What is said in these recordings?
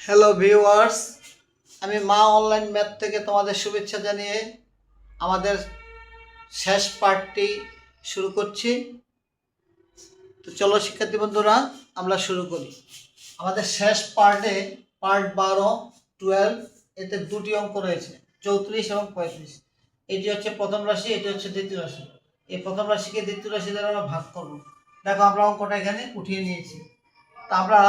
Hello viewers, আমি মা online math থেকে তোমাদের শুভেচ্ছা জানিয়ে আমাদের শেষ পার্টটি শুরু করছি। তো চলো শিক্ষার্থী বন্ধুরা, আমরা শুরু করি। আমাদের শেষ পার্টে পার্ট 12 এতে দুটি অঙ্ক রয়েছে, 34 এবং 35। এটি হচ্ছে প্রথম রাশি, এটি হচ্ছে দ্বিতীয় রাশি। এই প্রথম রাশিকে দ্বিতীয় রাশি দ্বারা আমরা ভাগ করব। দেখো আমরা অঙ্কটা এখানে উঠিয়ে নিয়েছি। তা আমরা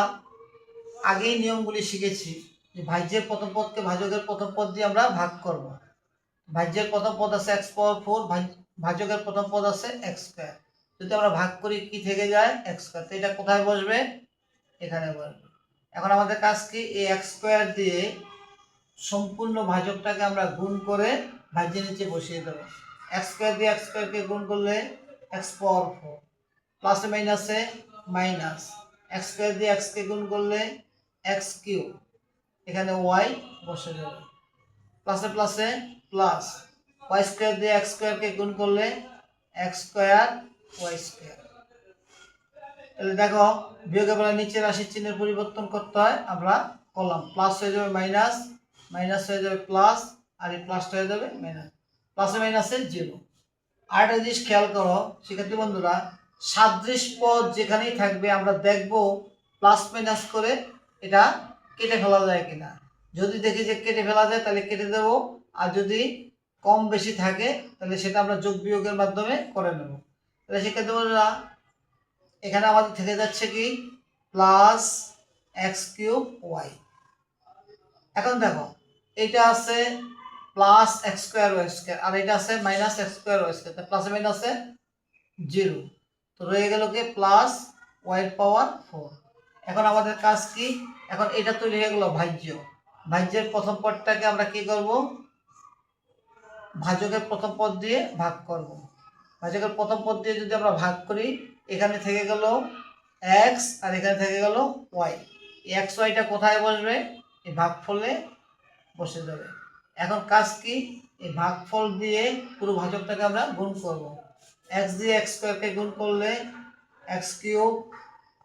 আগেই নিয়মগুলি শিখেছি যে ভাজ্যের প্রথম পদকে ভাজকের প্রথম পদ দিয়ে আমরা ভাগ করব। ভাজ্যের প্রথম পদ আছে x⁴, ভাজকের প্রথম পদ আছে x²। যদি আমরা ভাগ করি কি থেকে যায় x², তো এটা কোথায় বসবে? এখানে বসবে। এখন আমাদের কাজ কি, এই x² দিয়ে সম্পূর্ণ ভাজকটাকে আমরা গুণ করে ভাজ্যের নিচে বসিয়ে দেবো। x² দিয়ে x² কে গুণ করলে x⁴, প্লাসে মাইনাসে মাইনাস, x² দিয়ে x কে গুণ করলে x3, এখানে y বসে যাবে। প্লাসে প্লাসে প্লাস, y² দিয়ে x² কে গুণ করলে x² y²। তাহলে দেখো বিয়োগের বেলা নিচে রাশির চিহ্নের পরিবর্তন করতে হয়, আমরা করলাম। প্লাস হয়ে যাবে মাইনাস, মাইনাস হয়ে যাবে প্লাস, আর এই প্লাসটা হয়ে যাবে মাইনাস। প্লাসে মাইনাসে 0। আরেকটা জিনিস খেয়াল করো শিক্ষার্থী বন্ধুরা, সাদৃশ পদ যেখানেই থাকবে আমরা দেখব প্লাস মাইনাস করে এটা কেটে ফেলা যায় কিনা। যদি দেখি যে কেটে ফেলা যায় তাহলে কেটে দেব, আর যদি কম বেশি থাকে তাহলে সেটা আমরা যোগ বিয়োগের মাধ্যমে করে নেব। তাহলে শিক্ষার্থী বন্ধুরা, এখানে আমাদের থেকে যাচ্ছে কি প্লাস x3y। এখন দেখো এটা আছে প্লাস x² y², আর এটা আছে মাইনাস x² y², তো প্লাসে মাইনাসে 0, তো রয়ে গেল কি প্লাস y⁴। এখন আমাদের কাজ কি, এখন এটা তৈরি হয়ে গেল ভাজ্য। ভাজ্যের প্রথম পদটাকে আমরা কি করব, ভাজকের প্রথম পদ দিয়ে ভাগ করব। ভাজকের প্রথম পদ দিয়ে যদি আমরা ভাগ করি, এখানে থেকে গেল x আর এখানে থেকে গেল y। এই x yটা কোথায় বসবে? এই ভাগফলে বসে যাবে। এখন কাজ কি, এই ভাগফল দিয়ে পুরো ভাজকটাকে আমরা গুণ করব। x দিয়ে x² কে গুণ করলে x3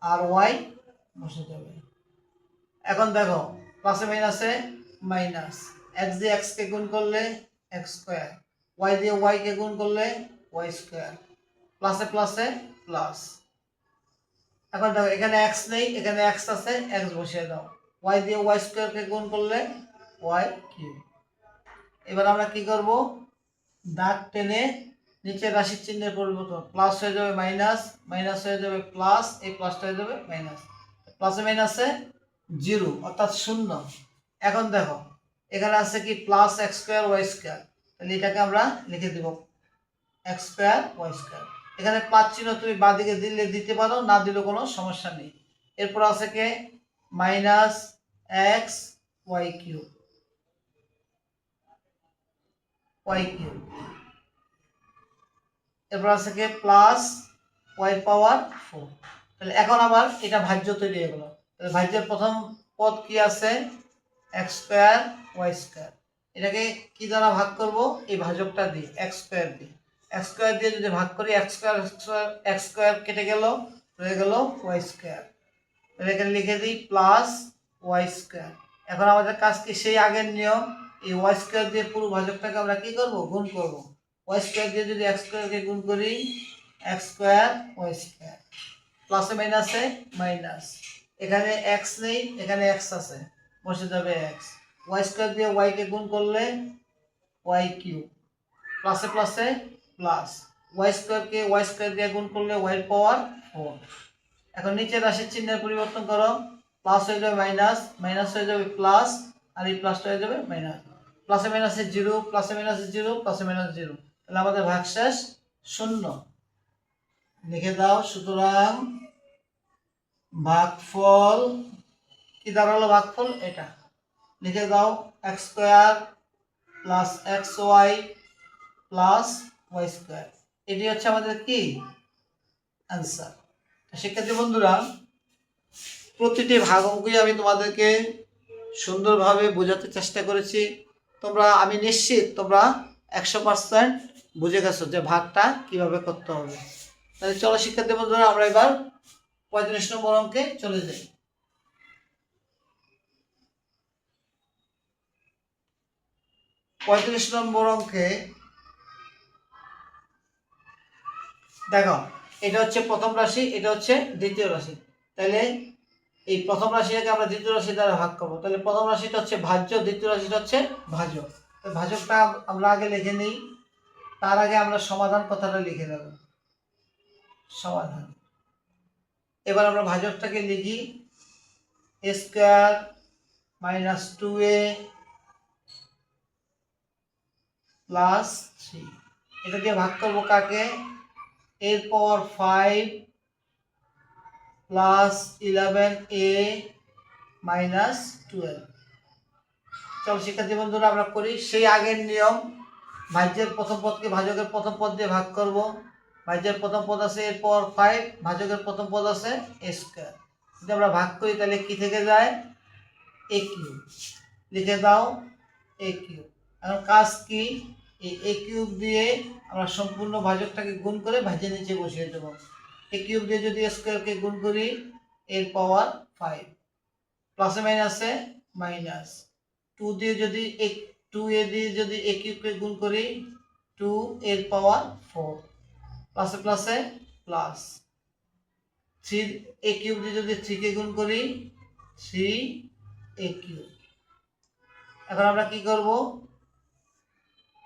আর y বসে যাবে। এখন দেখো প্লাসে মাইনাসে মাইনাস, x দিয়ে x কে গুণ করলে x², y দিয়ে y কে গুণ করলে y², প্লাসে প্লাসে প্লাস। এখন দেখো এখানে x নেই, এখানে x আছে, x বসিয়ে দাও। y দিয়ে y² কে গুণ করলে y3। এবার আমরা কি করব, দাগ টেনে নিচের রাশির চিহ্নের পরিবর্তন, প্লাস হয়ে যাবে মাইনাস, মাইনাস হয়ে যাবে প্লাস, এই প্লাসটা হয়ে যাবে মাইনাস। প্লাসে মাইনাসে 0 অর্থাৎ 0। এখন দেখো এখানে আছে কি প্লাস x² y², তাহলে এটাকে আমরা লিখে দেব x² y²। এখানে প্লাস চিহ্ন তুমি বাঁদিকে দিলে দিতে পারো, না দিলেও কোনো সমস্যা নেই। এরপর আছে কি মাইনাস x y3, এরপর আছে কি প্লাস y⁴। তাহলে এখন আবার এটা ভাজ্য তৈরি হয়ে গেল। তাহলে ভাজ্যের প্রথম পদ কি আছে x² y², এটাকে কি দ্বারা ভাগ করব, এই ভাজকটা দিয়ে x² দিয়ে। x² দিয়ে যদি ভাগ করি x² কেটে গেল, রয়ে গেল y²। তাহলে এখানে লিখে দিই প্লাস y²। এখন আমাদের কাজ কি, সেই আগের নিয়ম, এই y² দিয়ে পুরো ভাজকটাকে আমরা কি করব, গুণ করব। y² দিয়ে যদি x² কে গুণ করি x² y², প্লাসে মাইনাসে মাইনাস, এখানে x নেই, এখানে x আছে, বসে যাবে x। y² দিয়ে y কে গুণ করলে y3, প্লাসে প্লাসে প্লাস, y² কে y² দিয়ে গুণ করলে y⁴। এখন নিচের রাশির চিহ্নের পরিবর্তন করো, প্লাস হয়ে যাবে মাইনাস, মাইনাস হয়ে যাবে প্লাস, আর এই প্লাসটা হয়ে যাবে মাইনাস। প্লাসে মাইনাসে 0, প্লাসে মাইনাসে 0, প্লাসে মাইনাস 0, তাহলে আমাদের ভাগশেষ 0 লিখে দাও। সুতরাং ভাগফল কি দাঁড়ালো, ভাগফল এটা লিখে দাও x² plus xy plus y²। এটি হচ্ছে আমাদের কি অ্যান্সার। শিক্ষার্থী বন্ধুরা, প্রতিটি ভাগ অঙ্কই আমি তোমাদেরকে সুন্দরভাবে বোঝাতে চেষ্টা করেছি। আমি নিশ্চিত তোমরা 100% বুঝে গেছো যে ভাগটা কিভাবে করতে হবে। তাহলে চলো শিক্ষার্থী বন্ধুরা, আমরা এবার 35 নম্বর অঙ্কে চলে যাই। 35 নম্বর অঙ্কে দেখো, এটা হচ্ছে প্রথম রাশি, এটা হচ্ছে দ্বিতীয় রাশি। তাহলে এই প্রথম রাশিটাকে আমরা দ্বিতীয় রাশি দ্বারা ভাগ করবো। তাহলে প্রথম রাশিটা হচ্ছে ভাজ্য, দ্বিতীয় রাশিটা হচ্ছে ভাজক। তো ভাজকটা আমরা আগে লিখে নিই, তার আগে আমরা সমাধান কথাটা লিখে নেব। সমাধান, এবার আমরা ভাজকটাকে লিখি a square minus 2a plus 3। এটা দিয়ে ভাগ করবো কাকে? এর পাওয়ার 5 প্লাস 11a মাইনাস 12। চলো শিক্ষার্থী বন্ধুরা আমরা করি সেই আগের নিয়ম। ভাজ্যের প্রথম পদকে ভাজকের প্রথম পদ দিয়ে ভাগ করব। ভাজ্যের প্রথম পদ আছে এর পাওয়ার 5, ভাজকের প্রথম পদ আছে a স্কয়ার। যদি আমরা ভাগ করি তাহলে কি থেকে যায়? a cube. লিখে দাও a কিউব। এখন কাজ কি? এই a কিউব দিয়ে আমরা সম্পূর্ণ ভাজকটাকে গুণ করে ভাজ্যের নিচে বসিয়ে দেব। a কিউব দিয়ে যদি a স্কয়ারকে গুণ করি এর পাওয়ার 5, প্লাসে মাইনাসে মাইনাস, 2 দিয়ে যদি 2a দিয়ে যদি a কিউবকে গুণ করি 2 এর পাওয়ার 4, প্লাসে প্লাসে প্লাস, 3 a কিউব দিয়ে যদি 3 কে গুণ করি 3a কিউব। এখন আমরা কি করব?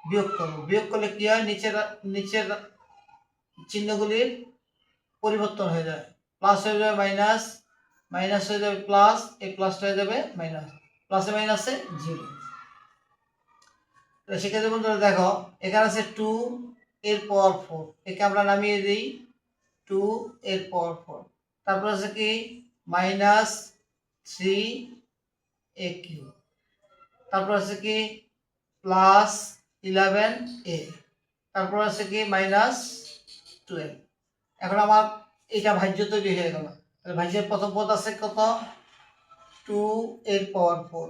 বিয়োগ করব। বিয়োগ করলে কি হয়? নিচের চিহ্নগুলির পরিবর্তন হয়ে যায়। প্লাস হয়ে যাবে মাইনাস, মাইনাস হয়ে যাবে প্লাস, এই প্লাসটা হয়ে যাবে মাইনাস, প্লাসে মাইনাসে 0। সেক্ষেত্রে বন্ধুরা দেখো, এখানে আছে 2 এর পাওয়ার 4, একে আমরা নামিয়ে দিই 2 এর পাওয়ার 4। তারপর আছে কি? Minus 3a cube. তারপর আছে কি? Plus 11a। তারপর আছে কি? মাইনাস 12। এখন আমার এটা ভাজ্য তৈরি হয়ে গেল। তাহলে ভাজ্যের প্রথম পদ আছে কত? 2 এর পাওয়ার 4।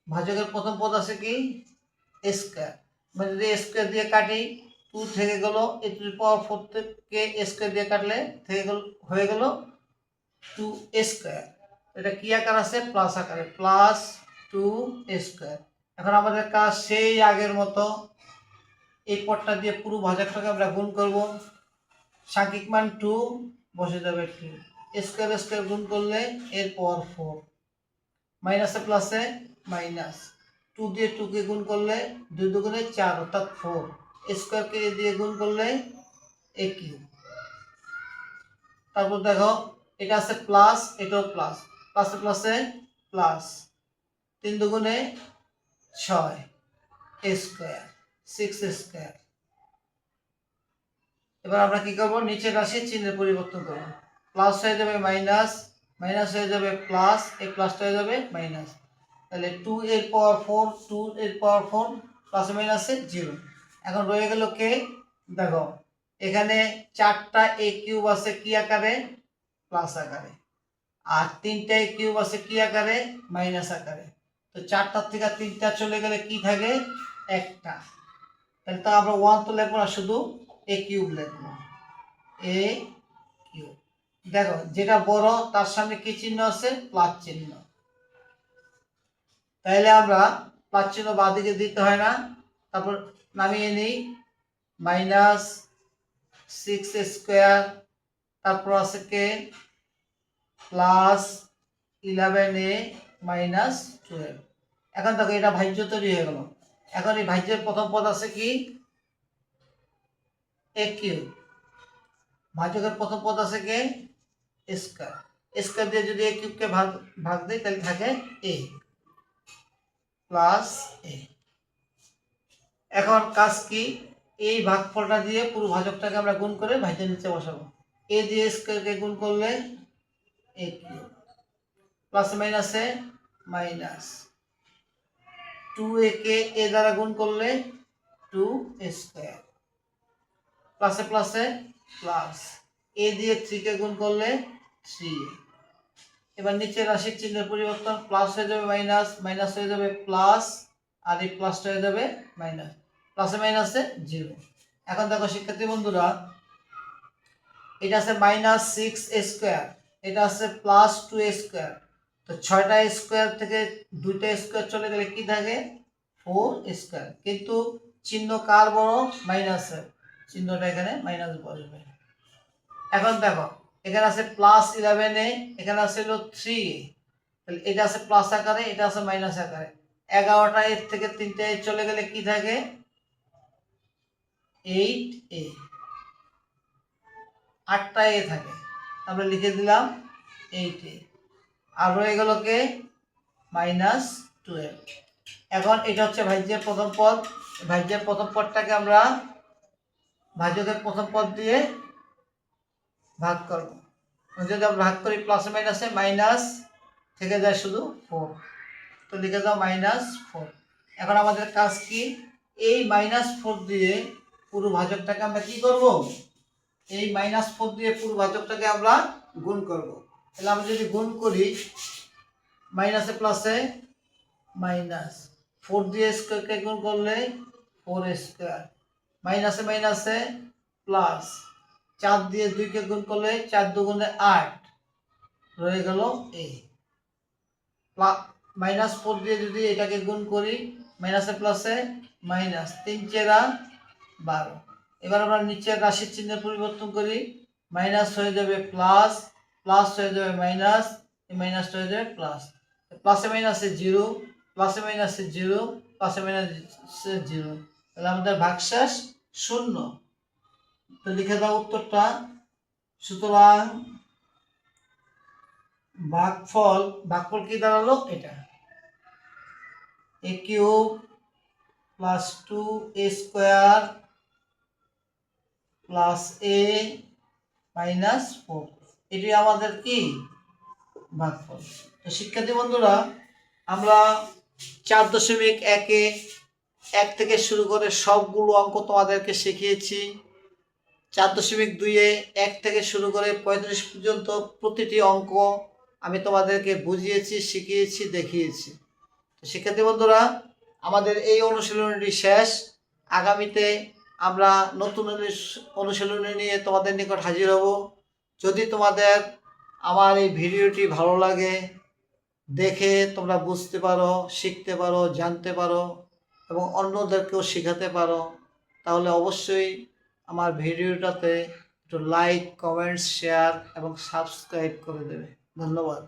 ভাজকের প্রথম পদ আছে কি? a square. মানে যদি a স্কয়ার দিয়ে কাটি 2 থেকে গেল, a টু দি পাওয়ার 4 থেকে a স্কয়ার দিয়ে কাটলে থেকে গেল, হয়ে গেল 2a স্কয়ার। এটা কি আকার আছে? প্লাস আকারে, প্লাস 2a স্কয়ার। এখন আমাদের কাজ সেই আগের মতো, এই পদটা দিয়ে পুরো ভাজকটাকে আমরা গুণ করব। সাংখ্যিক মান 2 বসে যাবে 2, স্কয়ার স্কয়ার গুণ করলে এর পাওয়ার 4, মাইনাসে প্লাসে মাইনাস, 2 দিয়ে 2 কে গুণ করলে 2 দুগুণে 4 অর্থাৎ 4, স্কয়ারকে এ দিয়ে গুণ করলে a কিউব। তারপর দেখো এটা আছে প্লাস, এটাও প্লাস, প্লাসে প্লাসে প্লাস, 3 দুগুণে 6 a স্কয়ার, 6a স্কয়ার। এবার আমরা কি করব? নিচের রাশির চিহ্নের পরিবর্তন করব। প্লাস হয়ে যাবে মাইনাস, মাইনাস হয়ে যাবে প্লাস, এই প্লাসটা হয়ে যাবে মাইনাস। তাহলে 2 এর পাওয়ার 4, 2 এর পাওয়ার 4, প্লাসে মাইনাসে 0। এখন রয়ে গেল কে? দেখো এখানে 4টা a কিউব আছে কি আকারে? প্লাস আকারে। আর 3টা a কিউব আছে কি আকারে? মাইনাস আকারে। তো 4টার থেকে 3টা চলে গেলে কি থাকে? একটা। তাহলে তো আমরা 1 তো লিখবো না, শুধু a কিউব লিখবো, a কিউব। দেখো যেটা বড় তার সামনে কি চিহ্ন আছে? প্লাস চিহ্ন। তাইলে আমরা প্লাস চিহ্ন বাঁ দিকে দিতে হয় না। তারপর নামিয়ে নিই, মাইনাস 6a স্কয়ার, তারপর আছে কে? Plus 11a minus 12। এখন দেখো এটা ভাজ্য তৈরি হয়ে গেল। এখন এই ভাজ্যের প্রথম পদ আছে কি? a cube. ভাজকের প্রথম পদ আছে কে? স্কয়ার। স্কয়ার দিয়ে যদি a কিউবকে ভাগ দেই তাহলে থাকে a প্লাস a। এখন কাজ কি? এই ভাগফলটা দিয়ে পুরো ভাজকটাকে আমরা গুণ করে ভাজ্যের নিচে বসাবো। a দিয়ে স্কয়ারকে গুণ করলে a কিউব, প্লাস মাইনাসে মাইনাস, 2a কে a দ্বারা গুণ করলে 2a স্কয়ার, প্লাসে প্লাসে প্লাস, a দিয়ে 3 কে গুণ করলে 3a। এবার নিচে রাশির চিহ্নের পরিবর্তন, প্লাস হয়ে যাবে মাইনাস, মাইনাস হয়ে যাবে প্লাস, আর এই প্লাসটা হয়ে যাবে মাইনাস, প্লাসে মাইনাসে 0। এখন দেখো শিক্ষার্থী বন্ধুরা, এটা আছে মাইনাস 6a স্কয়ার, এটা আছে প্লাস 2a স্কয়ার। তো 6টা স্কয়ার থেকে 2টা স্কয়ার চলে গেলে কি থাকে? 4 স্কয়ার, কিন্তু চিহ্ন কার বড়? মাইনাসের, চিহ্নটা এখানে মাইনাস বসবে। এখন দেখো এখানে আছে +11a, এখানে আছে হলো 3a, তাহলে এটা আছে প্লাস আকারে, এটা আছে মাইনাস আকারে। 11টা এর থেকে 3টা এ চলে গেলে কি থাকে? 8a, 8টা এ থাকে, আমরা লিখে দিলাম 8a, আর রয়ে গেল কে? -12। এখন এটা হচ্ছে ভাজ্যের প্রথম পদ, ভাজ্যের প্রথম পদটাকে আমরা ভাজকের প্রথম পদ দিয়ে ভাগ করব। যদি আমরা ভাগ করি প্লাসে মাইনাসে, মাইনাস থেকে যায় শুধু 4, তো লিখে দাও -4। এখন আমাদের কাজ কি? এই -4 দিয়ে পুরো ভাজকটাকে আমরা কি করব? এই -4 দিয়ে পুরো ভাজকটাকে আমরা গুণ করব। তাহলে আমরা যদি গুণ করি, মাইনাসে প্লাসে মাইনাস, 4 দিয়ে স্কয়ারকে গুণ করলে 4 স্কয়ার, মাইনাসে মাইনাসে প্লাস, 4 দিয়ে 2কে গুণ করলে 4 দুগুণে 8, রয়ে গেল এই -4 দিয়ে যদি এটাকে গুণ করি, মাইনাসে প্লাসে মাইনাস, 3 চেরা 12। এবার আমরা নিচের রাশির চিহ্নের পরিবর্তন করি, মাইনাস হয়ে যাবে প্লাস, প্লাস হয়ে যাবে মাইনাস, এই মাইনাসটা হয়ে যাবে প্লাস, প্লাসে মাইনাসে 0, প্লাসে মাইনাসে 0, প্লাসে মাইনাসে 0, তাহলে আমাদের ভাগশেষ 0। তো লিখে দাও উত্তরটা। সুতরাং ভাগফল কি দাঁড়ালো? এটা a³ + 2a² + a - 4, এটি আমাদের কি? ভাগফল। তো শিক্ষার্থী বন্ধুরা, আমরা 4.1-এ 1 থেকে শুরু করে সবগুলো অঙ্ক তোমাদেরকে শিখিয়েছি। 4.2-এ 1 থেকে শুরু করে 35 পর্যন্ত প্রতিটি অঙ্ক আমি তোমাদেরকে বুঝিয়েছি, শিখিয়েছি, দেখিয়েছি। তো শিক্ষার্থী বন্ধুরা, আমাদের এই অনুশীলনীটি শেষ। আগামীতে আমরা নতুন অনুশীলনী নিয়ে তোমাদের নিকট হাজির হব। যদি তোমাদের আমার এই ভিডিওটি ভালো লাগে, দেখে তোমরা বুঝতে পারো, শিখতে পারো, জানতে পারো এবং অন্যদেরকেও শেখাতে পারো, তাহলে অবশ্যই আমার ভিডিওটাতে একটু লাইক, কমেন্টস, শেয়ার এবং সাবস্ক্রাইব করে দেবে। ধন্যবাদ।